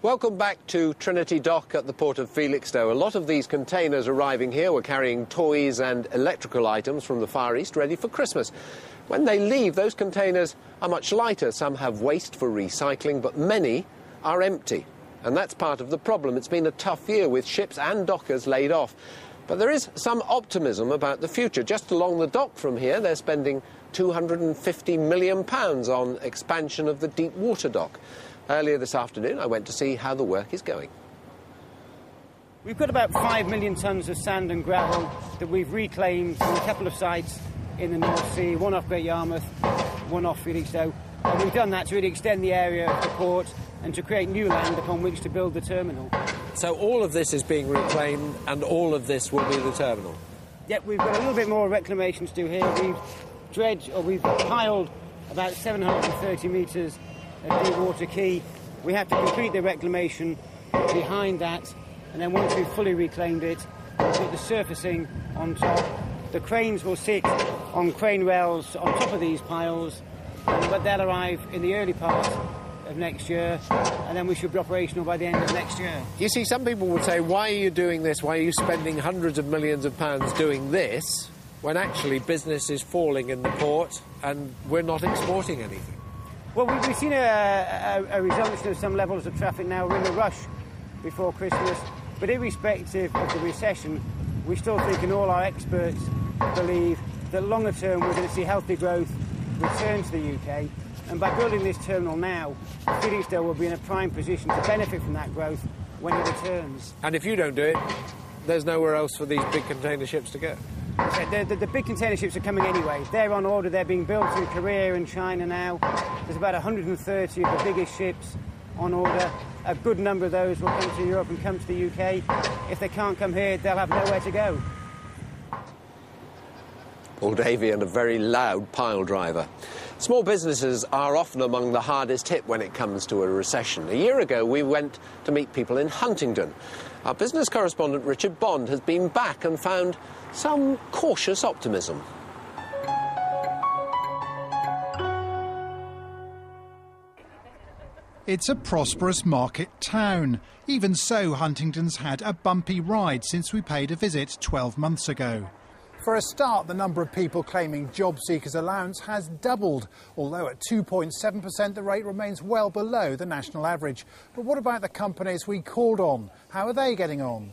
Welcome back to Trinity Dock at the port of Felixstowe. A lot of these containers arriving here were carrying toys and electrical items from the Far East ready for Christmas. When they leave, those containers are much lighter. Some have waste for recycling, but many are empty. And that's part of the problem. It's been a tough year with ships and dockers laid off. But there is some optimism about the future. Just along the dock from here, they're spending £250 million on expansion of the deep water dock. Earlier this afternoon, I went to see how the work is going. We've got about 5 million tonnes of sand and gravel that we've reclaimed from a couple of sites in the North Sea, one off Great Yarmouth, one off Felixstowe. And we've done that to really extend the area of the port and to create new land upon which to build the terminal. So all of this is being reclaimed and all of this will be the terminal? Yep, we've got a little bit more reclamation to do here. We've piled about 730 metres of deep water quay. We have to complete the reclamation behind that, and then once we've fully reclaimed it, we'll put the surfacing on top. The cranes will sit on crane rails on top of these piles, but they'll arrive in the early part of next year, and then we should be operational by the end of next year. You see, some people would say, why are you doing this? Why are you spending hundreds of millions of pounds doing this when actually business is falling in the port and we're not exporting anything? Well, we've seen a resumption of some levels of traffic now. We're in a rush before Christmas, but irrespective of the recession, we still think, and all our experts believe, that longer term we're going to see healthy growth return to the UK, and by building this terminal now, Felixstowe will be in a prime position to benefit from that growth when it returns. And if you don't do it, there's nowhere else for these big container ships to go? The big container ships are coming anyway. They're on order. They're being built in Korea and China now. There's about 130 of the biggest ships on order. A good number of those will come to Europe and come to the UK. If they can't come here, they'll have nowhere to go. Paul Davey and a very loud pile driver. Small businesses are often among the hardest hit when it comes to a recession. A year ago, we went to meet people in Huntingdon. Our business correspondent Richard Bond has been back and found some cautious optimism. It's a prosperous market town. Even so, Huntingdon's had a bumpy ride since we paid a visit 12 months ago. For a start, the number of people claiming job seekers allowance has doubled, although at 2.7% the rate remains well below the national average. But what about the companies we called on? How are they getting on?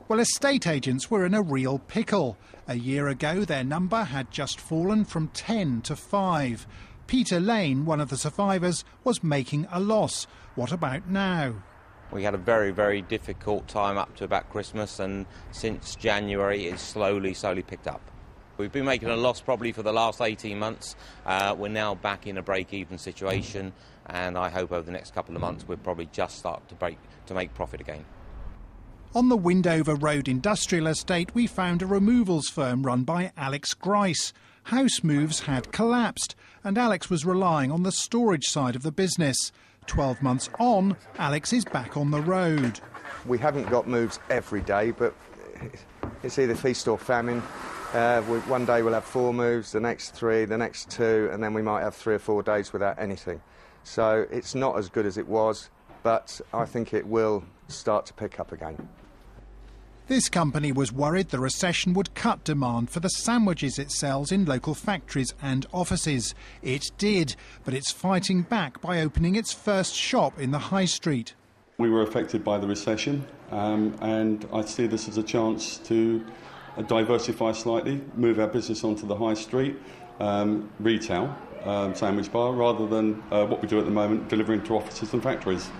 Well, estate agents were in a real pickle. A year ago, their number had just fallen from 10 to 5. Peter Lane, one of the survivors, was making a loss. What about now? We had a very, very difficult time up to about Christmas, and since January it's slowly picked up. We've been making a loss probably for the last 18 months. We're now back in a break-even situation, and I hope over the next couple of months we'll probably just start to make profit again. On the Windover Road industrial estate, we found a removals firm run by Alex Grice. House moves had collapsed, and Alex was relying on the storage side of the business. 12 months on, Alex is back on the road. We haven't got moves every day, but it's either feast or famine. One day we'll have 4 moves, the next 3, the next 2, and then we might have 3 or 4 days without anything. So it's not as good as it was, but I think it will start to pick up again. This company was worried the recession would cut demand for the sandwiches it sells in local factories and offices. It did, but it's fighting back by opening its first shop in the high street. We were affected by the recession, and I see this as a chance to diversify slightly, move our business onto the high street, retail, sandwich bar, rather than what we do at the moment, delivering to offices and factories.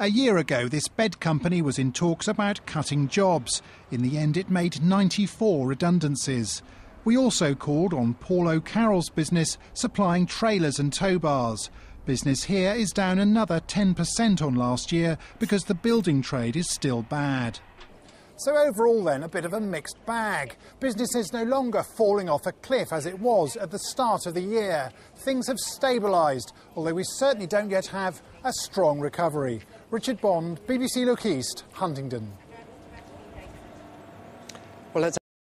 A year ago, this bed company was in talks about cutting jobs. In the end, it made 94 redundancies. We also called on Paul O'Carroll's business, supplying trailers and tow bars. Business here is down another 10% on last year because the building trade is still bad. So overall then, a bit of a mixed bag. Business is no longer falling off a cliff as it was at the start of the year. Things have stabilised, although we certainly don't yet have a strong recovery. Richard Bond, BBC Look East, Huntingdon. Well, let's